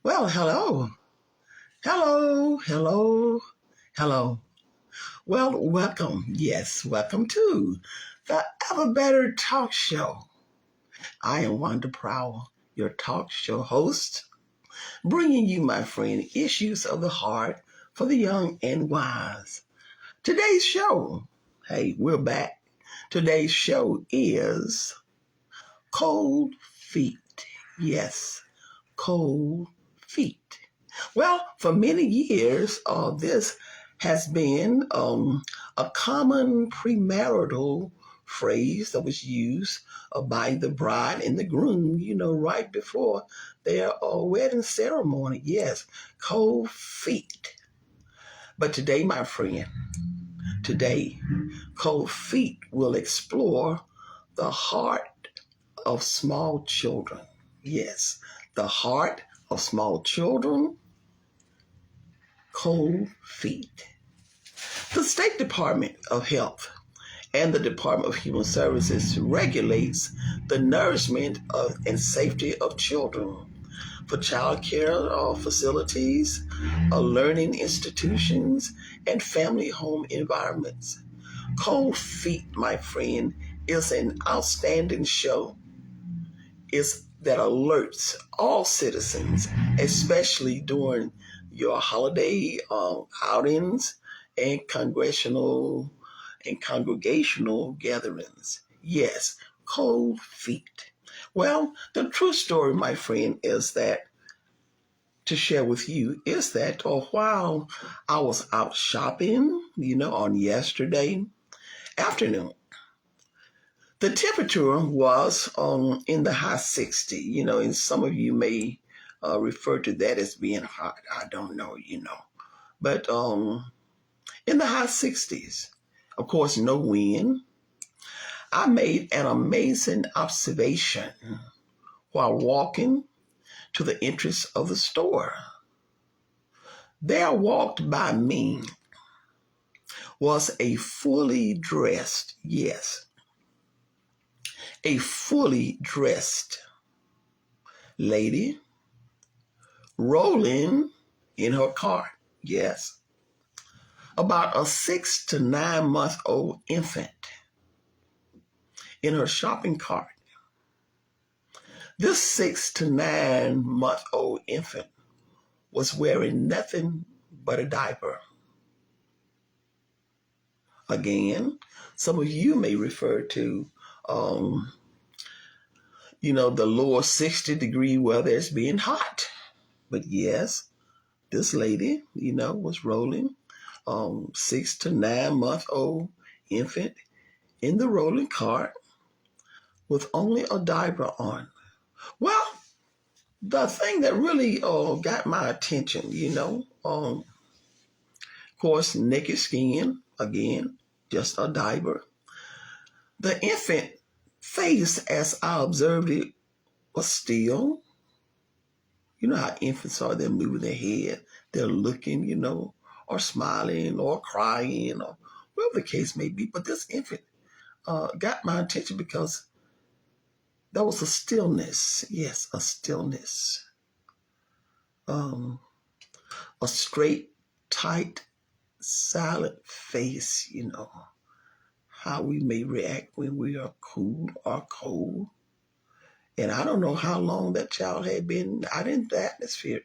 Well, hello, hello, hello, hello. Well, welcome. Yes, welcome to the Ever Better Talk Show. I am Wandajrprowell, your talk show host, bringing you, my friend, issues of the heart for the young and wise. Today's show, hey, we're back. Today's show is Cold Feet. Yes, cold feet. Well, for many years, this has been a common premarital phrase that was used by the bride and the groom, right before their wedding ceremony. Yes, cold feet. But today, my friend, today, cold feet will explore the heart of small children. Yes, the heart of small children, cold feet. The State Department of Health and the Department of Human Services regulates the nourishment and safety of children for child care facilities, learning institutions, and family home environments. Cold Feet, my friend, is an outstanding show that alerts all citizens, especially during your holiday outings and congregational gatherings. Yes, cold feet. Well, the true story, my friend, is that to share with you is that while I was out shopping, on yesterday afternoon, the temperature was in the high 60, and some of you may refer to that as being hot. I don't know, But in the high 60s, of course, no wind. I made an amazing observation while walking to the entrance of the store. There walked by me was a fully dressed, yes, a fully dressed lady rolling in her cart, yes, about a 6 to 9 month old infant in her shopping cart. This 6 to 9 month old infant was wearing nothing but a diaper. Again, some of you may refer to, the lower 60-degree weather as being hot. But yes, this lady, was rolling 6 to 9 month old infant in the rolling cart with only a diaper on. Well, the thing that really got my attention, of course, naked skin, again, just a diaper. The infant face, as I observed it, was still, you know how infants are, they're moving their head, they're looking, or smiling or crying or whatever the case may be. But this infant got my attention because there was a stillness. Yes, a stillness. A straight, tight, silent face, how we may react when we are cool or cold. And I don't know how long that child had been out in the atmosphere,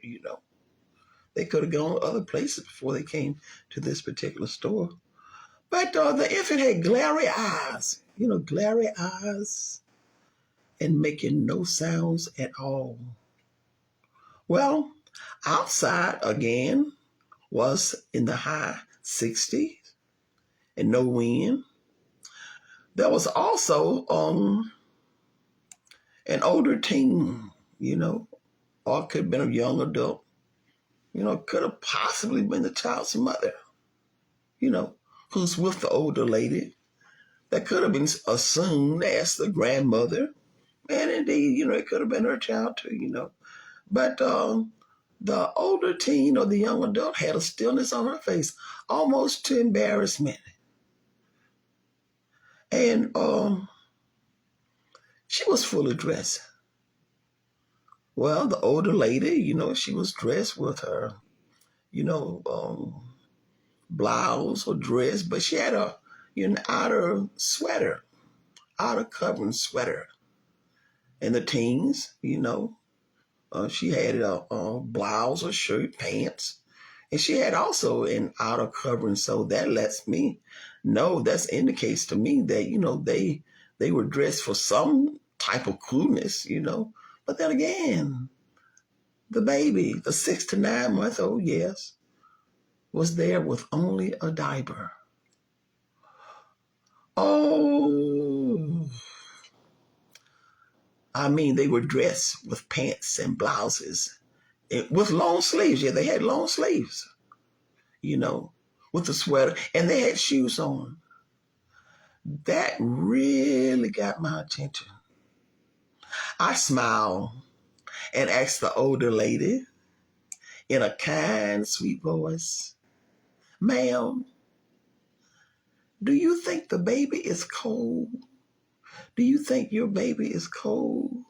They could have gone other places before they came to this particular store. But the infant had glary eyes, and making no sounds at all. Well, outside again was in the high 60s and no wind. There was also an older teen, or it could have been a young adult, could have possibly been the child's mother, who's with the older lady. That could have been assumed as the grandmother. And indeed, it could have been her child too, But the older teen or the young adult had a stillness on her face, almost to embarrassment. And she was fully dressed. Well, the older lady, she was dressed with her, you know, blouse or dress, but she had an outer sweater, outer covering sweater. And the teens, she had a blouse or shirt, pants, and she had also an outer covering. So that lets me know, that indicates to me that they were dressed for some type of coolness. But then again, the baby, the 6 to 9 month old, yes, was there with only a diaper. Oh, I mean, they were dressed with pants and blouses with long sleeves. Yeah, they had long sleeves, you know, with the sweater, and they had shoes on. That really got my attention. I smiled and asked the older lady in a kind, sweet voice, "Ma'am, do you think the baby is cold? Do you think your baby is cold?"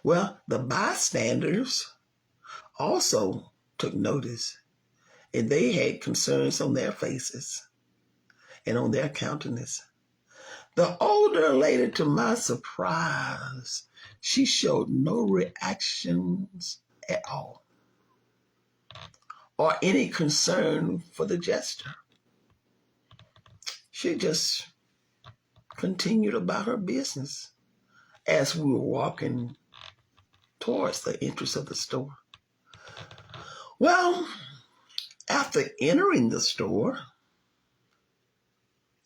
Well, the bystanders also took notice, and they had concerns on their faces and on their countenance. The older lady, to my surprise, she showed no reactions at all or any concern for the gesture. She just continued about her business as we were walking towards the entrance of the store. Well, after entering the store,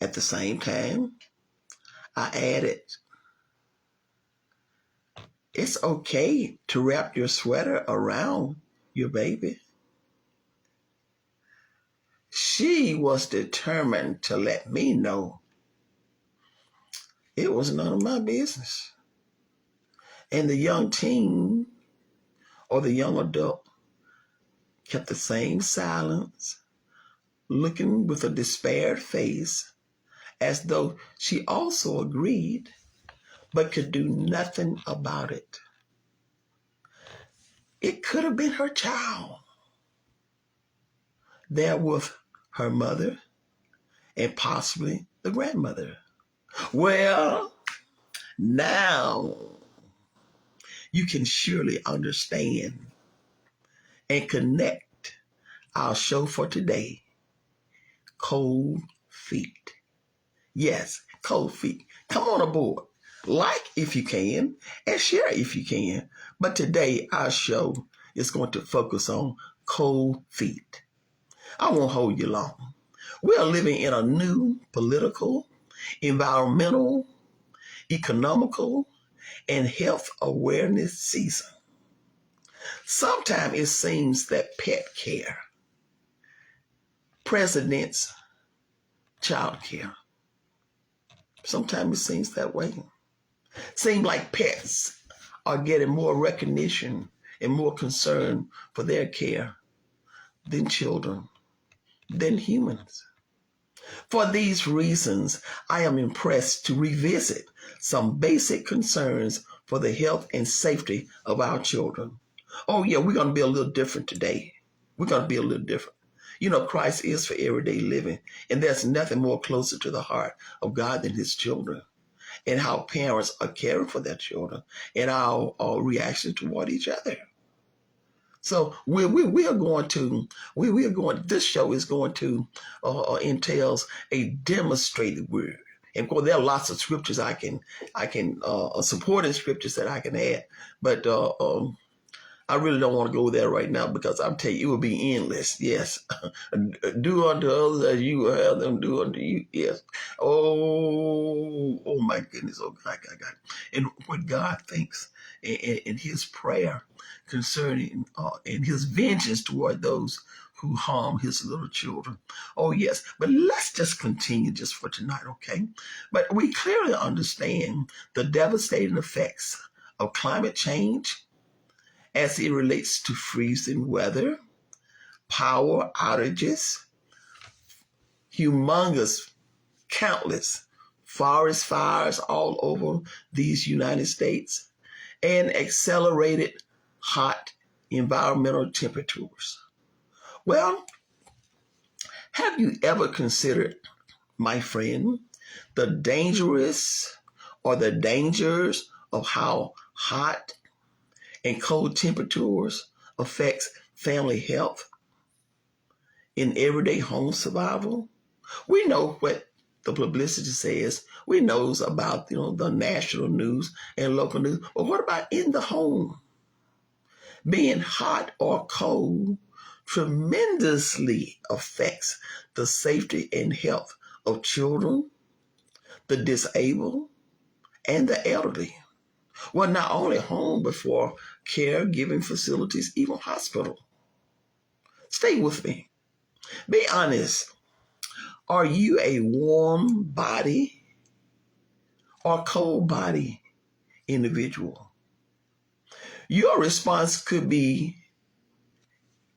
at the same time, I added, "It's okay to wrap your sweater around your baby." She was determined to let me know it was none of my business. And the young teen or the young adult kept the same silence, looking with a despaired face as though she also agreed but could do nothing about it. It could have been her child there with her mother and possibly the grandmother. Well, now you can surely understand and connect our show for today, Cold Feet. Yes, Cold Feet. Come on aboard. Like if you can and share if you can. But today our show is going to focus on cold feet. I won't hold you long. We are living in a new political, environmental, economical, and health awareness season. Sometimes it seems that pet care president's child care. Sometimes it seems that way. Seems like pets are getting more recognition and more concern for their care than children, than humans. For these reasons, I am impressed to revisit some basic concerns for the health and safety of our children. Oh yeah, we're going to be a little different today. We're going to be a little different. Christ is for everyday living, and there's nothing more closer to the heart of God than his children, and how parents are caring for their children, and our reaction toward each other. So we are going to this show is going to entails a demonstrated word. And of course, there are lots of scriptures I can supporting scriptures that I can add, but I really don't want to go there right now because I'm telling you, it will be endless. Yes. Do unto others as you will have them do unto you. Yes. Oh my goodness. Oh, God. And what God thinks in his prayer concerning and his vengeance toward those who harm his little children. Oh, yes. But let's just continue just for tonight, okay? But we clearly understand the devastating effects of climate change as it relates to freezing weather, power outages, humongous, countless forest fires all over these United States, and accelerated hot environmental temperatures. Well, have you ever considered, my friend, the dangers of how hot and cold temperatures affects family health in everyday home survival? We know what the publicity says. We knows about the national news and local news. But what about in the home? Being hot or cold tremendously affects the safety and health of children, the disabled, and the elderly. Well, not only home, but for caregiving facilities, even hospital. Stay with me. Be honest. Are you a warm body or cold body individual? Your response could be,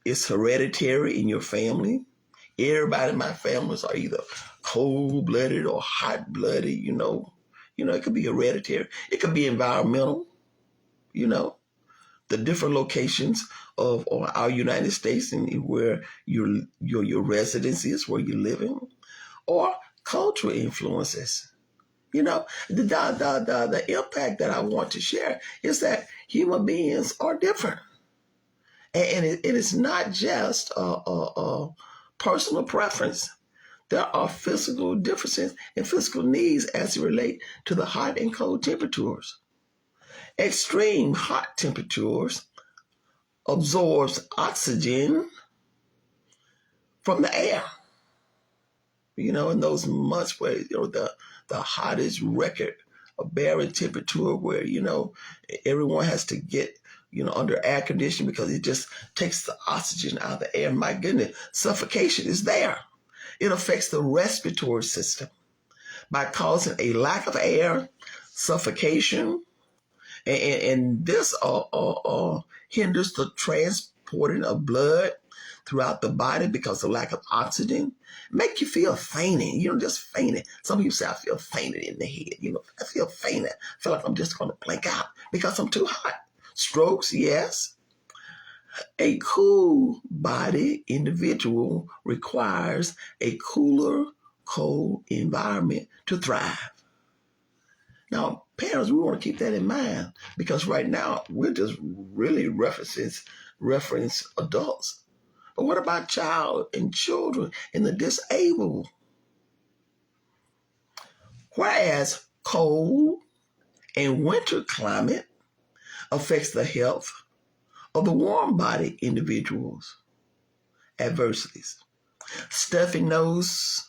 it's hereditary in your family. Everybody in my families are either cold-blooded or hot-blooded, it could be hereditary. It could be environmental, the different locations of our United States and where your residence is, where you're living, or cultural influences. The impact that I want to share is that human beings are different. And it is not just a personal preference. There are physical differences and physical needs as it relate to the hot and cold temperatures. Extreme hot temperatures absorbs oxygen from the air. In those months where the hottest record of bearing temperature, where everyone has to get under air conditioning because it just takes the oxygen out of the air. My goodness, suffocation is there. It affects the respiratory system by causing a lack of air, suffocation, and this hinders the transporting of blood throughout the body because of lack of oxygen. Make you feel fainting, just fainting. Some people say, I feel fainted in the head. I feel fainted. I feel like I'm just going to blank out because I'm too hot. Strokes, yes. A cool body individual requires a cooler, cold environment to thrive. Now, parents, we want to keep that in mind because right now we're just really reference adults. But what about child and children and the disabled? Whereas cold and winter climate affects the health of the warm body individuals. Adversities: stuffy nose,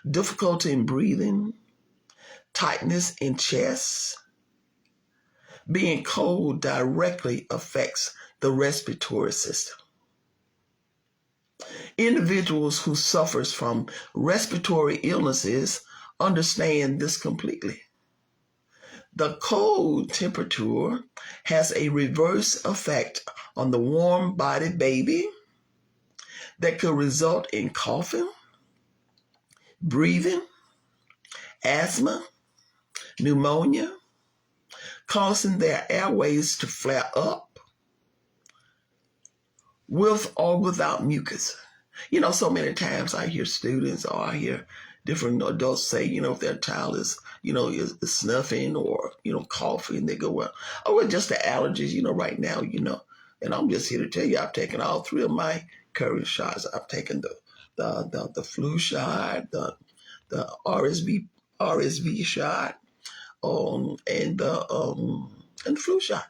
difficulty in breathing, tightness in chest. Being cold directly affects the respiratory system. Individuals who suffer from respiratory illnesses understand this completely. The cold temperature has a reverse effect on the warm body baby that could result in coughing, breathing, asthma, pneumonia, causing their airways to flare up with or without mucus. So many times I hear students or I hear different adults say, if their child is snuffing or, coughing, they go, well, it's just the allergies, right now, and I'm just here to tell you, I've taken all 3 of my current shots. I've taken the flu shot, the RSV shot, and the flu shot.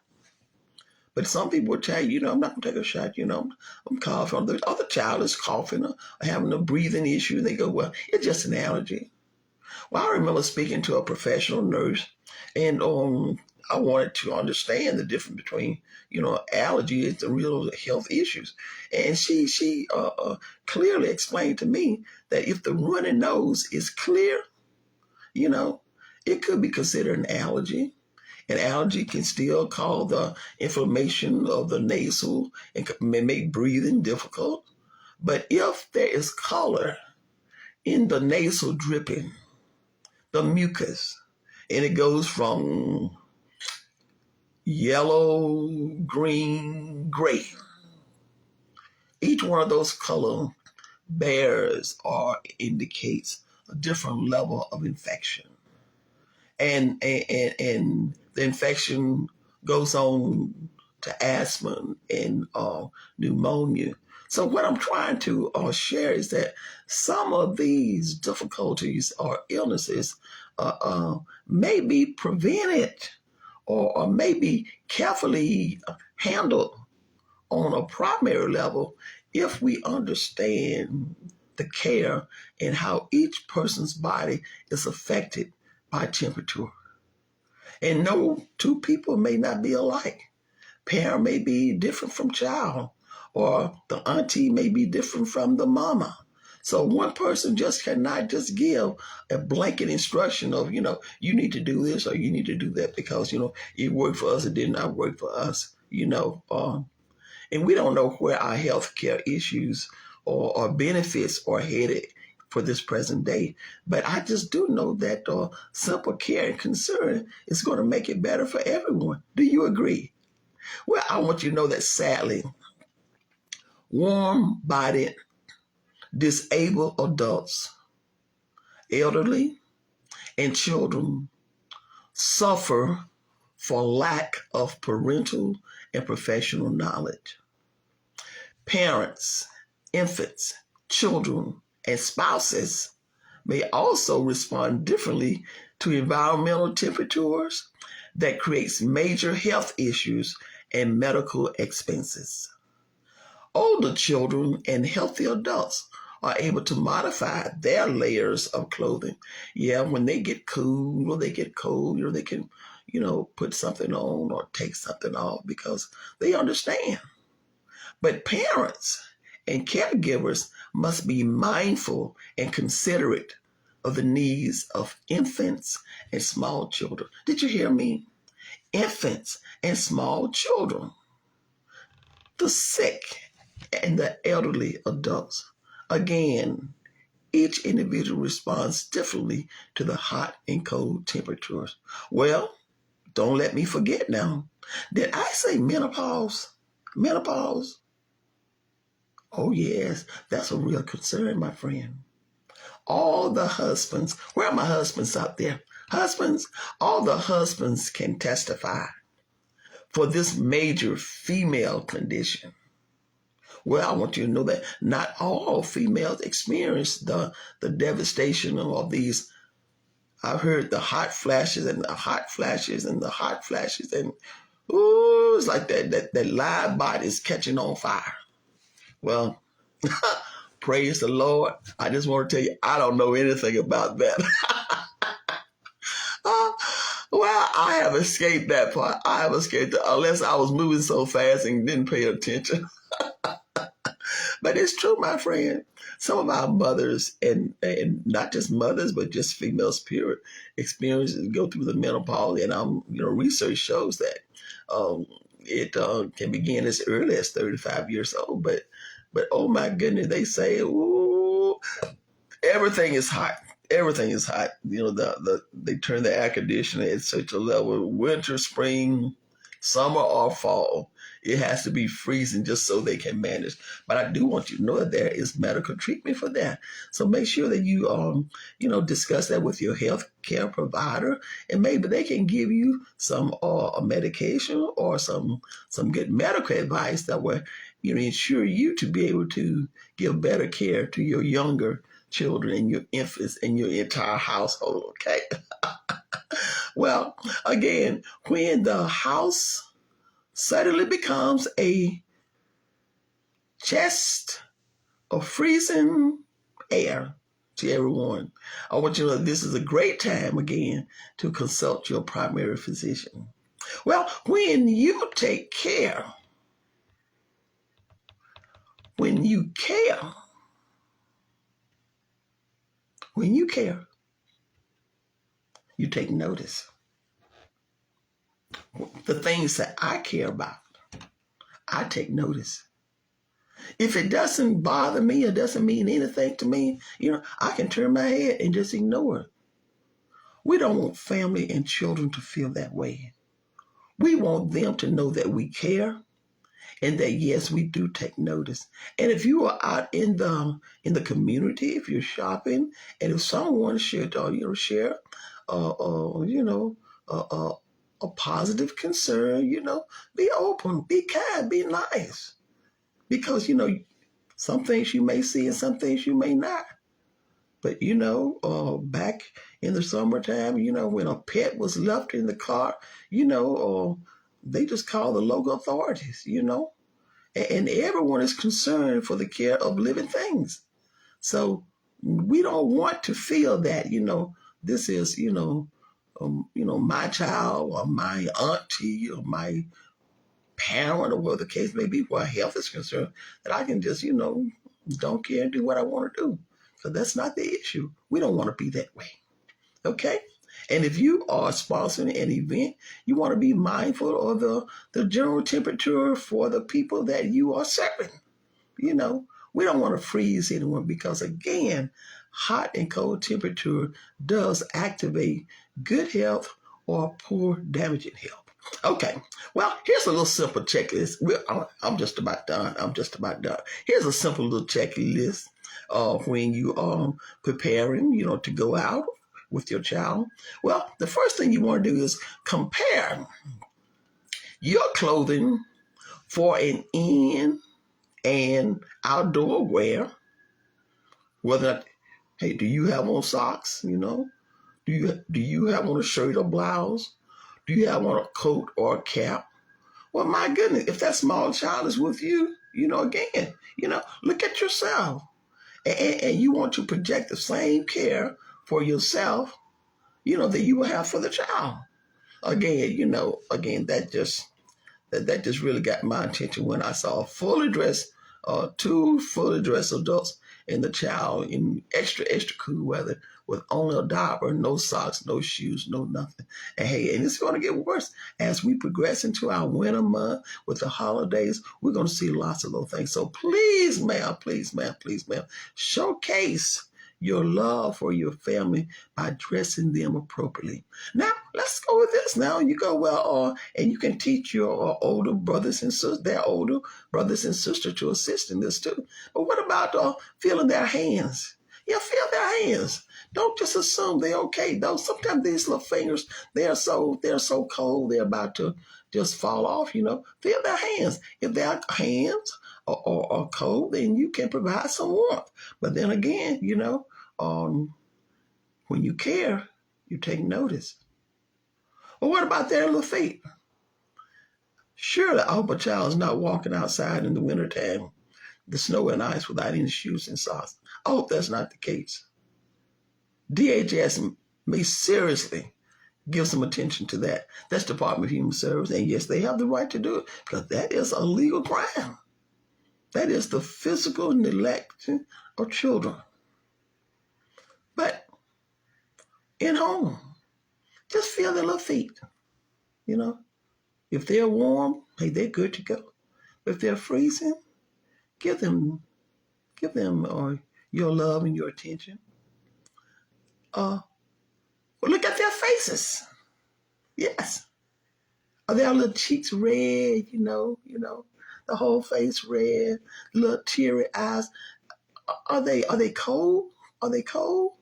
But some people will tell you, I'm not going to take a shot, I'm coughing. The other child is coughing or having a breathing issue. They go, well, it's just an allergy. Well, I remember speaking to a professional nurse, and I wanted to understand the difference between, allergies and real health issues. And she clearly explained to me that if the runny nose is clear, it could be considered an allergy. An allergy can still cause the inflammation of the nasal and may make breathing difficult. But if there is color in the nasal dripping, the mucus, and it goes from, yellow, green, gray. Each one of those color bears or indicates a different level of infection. And the infection goes on to asthma and pneumonia. So what I'm trying to share is that some of these difficulties or illnesses may be prevented or may be carefully handled on a primary level if we understand the care and how each person's body is affected by temperature. And no two people may not be alike. Parent may be different from child, or the auntie may be different from the mama. So one person just cannot just give a blanket instruction of, you need to do this or you need to do that because, it worked for us, it did not work for us, and we don't know where our healthcare issues or benefits are headed for this present day. But I just do know that simple care and concern is going to make it better for everyone. Do you agree? Well, I want you to know that sadly, warm-bodied, disabled adults, elderly, and children suffer for lack of parental and professional knowledge. Parents, infants, children, and spouses may also respond differently to environmental temperatures that creates major health issues and medical expenses. Older children and healthy adults are able to modify their layers of clothing. Yeah, when they get cool or they get cold, they can, put something on or take something off because they understand. But parents and caregivers must be mindful and considerate of the needs of infants and small children. Did you hear me? Infants and small children, the sick and the elderly adults. Again, each individual responds differently to the hot and cold temperatures. Well, don't let me forget now. Did I say menopause? Menopause? Oh, yes, that's a real concern, my friend. All the husbands, where are my husbands out there? Husbands, all the husbands can testify for this major female condition. Well, I want you to know that not all females experience the devastation of these. I've heard the hot flashes and the hot flashes and the hot flashes, and ooh, it's like that live body is catching on fire. Well, praise the Lord. I just want to tell you, I don't know anything about that. Well, I have escaped that part. I have escaped it, unless I was moving so fast and didn't pay attention. But it's true, my friend. Some of our mothers, and not just mothers, but just females, period, experiences go through the menopause, and research shows that it can begin as early as 35 years old. But oh my goodness, they say, ooh, everything is hot. Everything is hot. They turn the air conditioner at such a level. Winter, spring, summer, or fall, it has to be freezing just so they can manage. But I do want you to know that there is medical treatment for that. So make sure that you discuss that with your health care provider, and maybe they can give you some medication or some good medical advice that will ensure you to be able to give better care to your younger children and your infants and your entire household. Okay. Well, again, when the house suddenly becomes a chest of freezing air to everyone, I want you to know this is a great time again to consult your primary physician. Well, when you take care, when you care, you take notice. The things that I care about, I take notice. If it doesn't bother me or doesn't mean anything to me, I can turn my head and just ignore it. We don't want family and children to feel that way. We want them to know that we care and that yes, we do take notice. And if you are out in the community, if you're shopping, and if someone should share, you know, uh, uh, a positive concern, be open, be kind, be nice, because some things you may see and some things you may not. But back in the summertime, when a pet was left in the car, they just called the local authorities, and everyone is concerned for the care of living things. So we don't want to feel that, this is, my child or my auntie or my parent or whatever the case may be, where health is concerned, that I can just, don't care and do what I want to do. So that's not the issue. We don't want to be that way. Okay? And if you are sponsoring an event, you want to be mindful of the general temperature for the people that you are serving. We don't want to freeze anyone because, again, hot and cold temperature does activate good health or poor damaging health. Okay, well, here's a little simple checklist. I'm just about done. Here's a simple little checklist when you are preparing, to go out with your child. Well, the first thing you want to do is compare your clothing for an in and outdoor wear. Whether, hey, do you have on socks? Do you have on a shirt or blouse? Do you have on a coat or a cap? Well, my goodness, if that small child is with you, again, look at yourself. And you want to project the same care for yourself, that you will have for the child. Again, that just really got my attention when I saw two fully dressed adults and the child in extra, extra cool weather with only a diaper, no socks, no shoes, no nothing. And it's going to get worse. As we progress into our winter month with the holidays, we're going to see lots of those things. So please, ma'am, showcase your love for your family by dressing them appropriately. Now, let's go with this. Now, you go, and you can teach your older brothers and sisters, their older brothers and sisters to assist in this too. But what about feeling their hands? Yeah, feel their hands. Don't just assume they're okay. Though sometimes these little fingers, they're so cold, they're about to just fall off. Feel their hands. If their hands are cold, then you can provide some warmth. But then again, when you care, you take notice. Well, what about their little feet? Surely, I hope a child is not walking outside in the wintertime, the snow and ice, without any shoes and socks. I hope that's not the case. DHS may seriously give some attention to that. That's Department of Human Services, and yes, they have the right to do it because that is a legal crime. That is the physical neglect of children. But in home, just feel their little feet. If they're warm, hey, they're good to go. But if they're freezing, give them your love and your attention. Look at their faces. Yes. Are their little cheeks red? The whole face red, little teary eyes. Are they cold? Are they cold?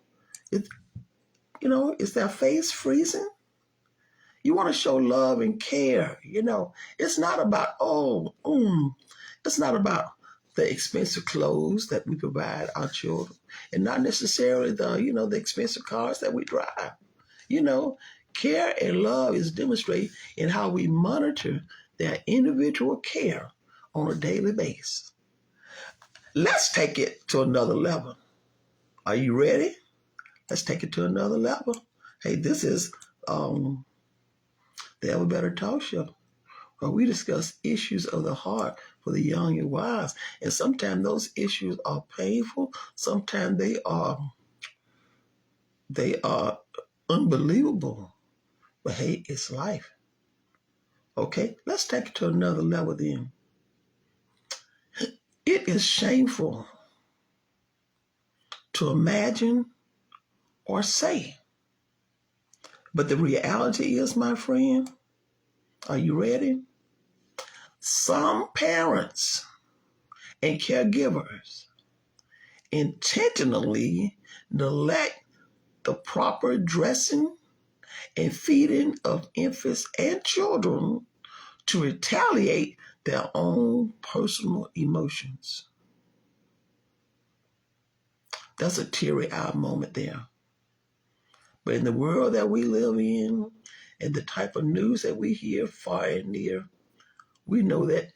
Is their face freezing? You want to show love and care. It's not about it's not about the expensive clothes that we provide our children, and not necessarily the expensive cars that we drive. Care and love is demonstrated in how we monitor their individual care on a daily basis. Let's take it to another level. Are you ready? Let's take it to another level. Hey, this is the Ever Better Talk Show, where we discuss issues of the heart for the young and wise. And sometimes those issues are painful. Sometimes they are unbelievable. But hey, it's life. Okay, let's take it to another level then. It is shameful to imagine or say. But the reality is, my friend, Are you ready? Some parents and caregivers intentionally neglect the proper dressing and feeding of infants and children to retaliate their own personal emotions. That's a teary-eyed moment there. But in the world that we live in and the type of news that we hear far and near, we know that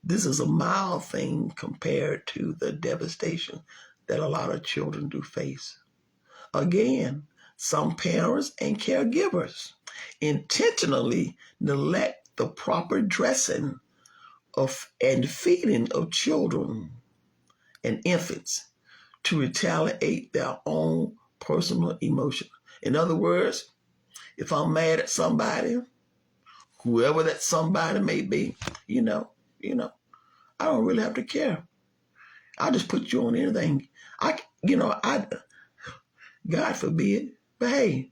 this is a mild thing compared to the devastation that a lot of children do face. Again, some parents and caregivers intentionally neglect the proper dressing of and feeding of children and infants to retaliate their own personal emotion. In other words, if I'm mad at somebody, whoever that somebody may be, you know, I don't really have to care. I just put you on anything. God forbid, but hey,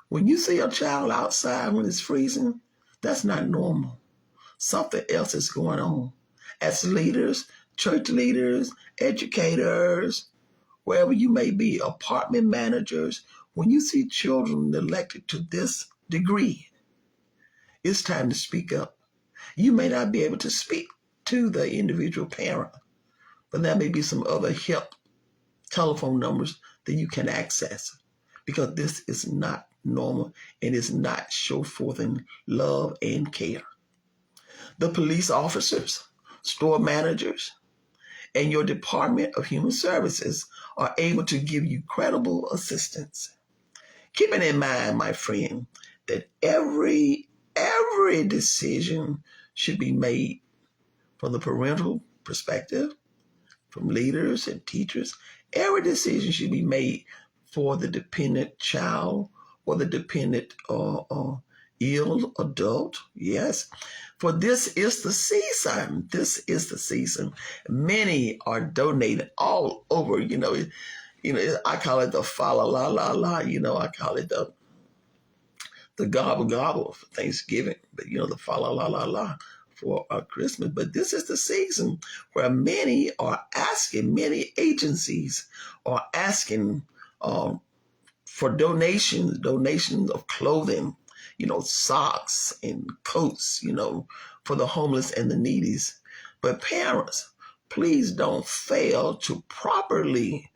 when you see a child outside when it's freezing, that's not normal. Something else is going on. As leaders, church leaders, educators, wherever you may be, apartment managers, when you see children neglected to this degree, it's time to speak up. You may not be able to speak to the individual parent, but there may be some other help telephone numbers that you can access, because this is not normal and is not show forth in love and care. The police officers, store managers, and your Department of Human Services are able to give you credible assistance. Keeping in mind, my friend, that every decision should be made from the parental perspective, from leaders and teachers. Every decision should be made for the dependent child or the dependent ill adult. Yes, for this is the season. This is the season. Many are donated all over. I call it the fa la la la la. I call it the gobble gobble for Thanksgiving, but the fa la la la la for Christmas. But this is the season where many agencies are asking for donations of clothing, socks and coats, for the homeless and the needy. But parents, please don't fail to properly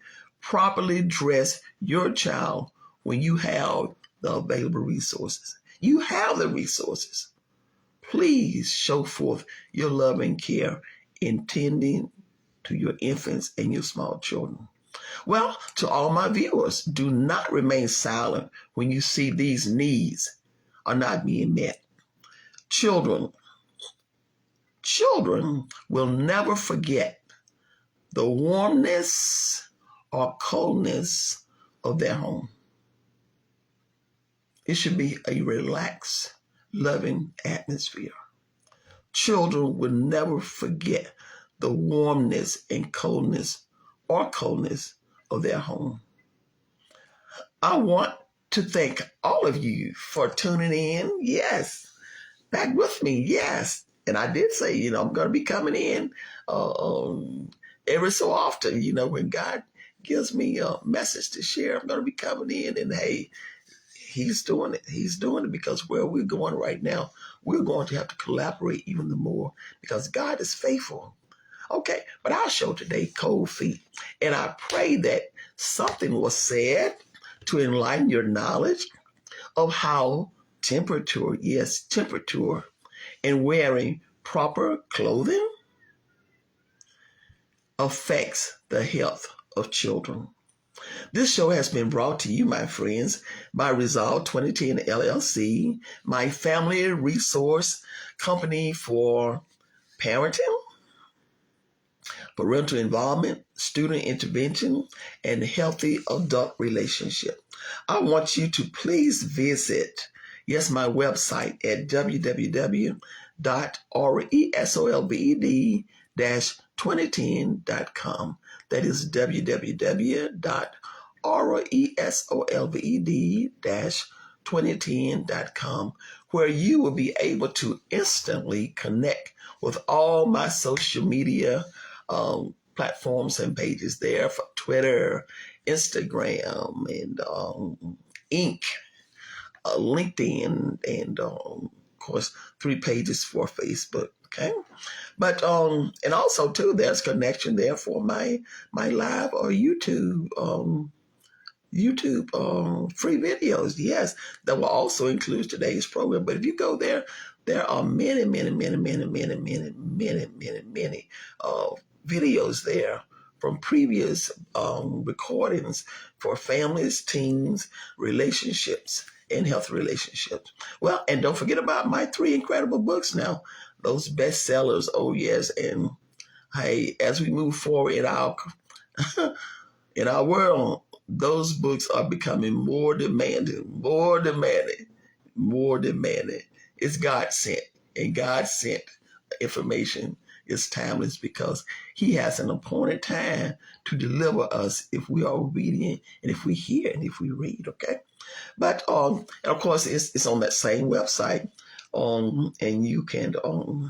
dress your child when you have the available resources. You have the resources. Please show forth your love and care in tending to your infants and your small children. Well, to all my viewers, do not remain silent when you see these needs are not being met. Children will never forget the warmness or coldness of their home. It should be a relaxed, loving atmosphere. Children will never forget the warmness and coldness of their home. I want to thank all of you for tuning in. Yes, back with me. Yes. And I did say, I'm going to be coming in every so often, when God gives me a message to share, I'm going to be coming in, and hey, He's doing it. He's doing it because where we're going right now, we're going to have to collaborate even more because God is faithful. Okay, but our show today, Cold Feet. And I pray that something was said to enlighten your knowledge of how temperature and wearing proper clothing affects the health of children. This show has been brought to you, my friends, by Resolve 2010 LLC, my family resource company for parenting, parental involvement, student intervention, and healthy adult relationship. I want you to please visit, my website at www.resolved-2010.com. That is www.resolved-2010.com. 2010.com, where you will be able to instantly connect with all my social media platforms and pages there for Twitter, Instagram, and Inc., LinkedIn, and of course 3 pages for Facebook. Okay, but and also too, there's connection there for my live or YouTube free videos, yes, that will also include today's program. But if you go there, there are many videos there from previous recordings for families, teens, relationships, and health relationships. Well, and don't forget about my 3 incredible books now, those bestsellers. Oh yes, and hey, as we move forward in our in our world, those books are becoming more demanding, more demanding. It's God sent, and God sent information is timeless because He has an appointed time to deliver us if we are obedient and if we hear and if we read. Okay. But and of course, it's on that same website. And you can go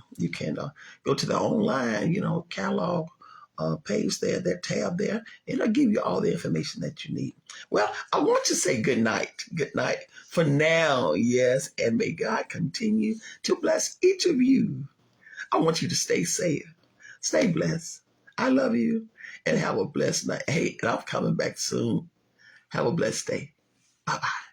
to the online, catalog page there, that tab there, and it'll give you all the information that you need. Well, I want to say good night for now, yes, and may God continue to bless each of you. I want you to stay safe, stay blessed. I love you, and have a blessed night. Hey, and I'm coming back soon. Have a blessed day. Bye-bye.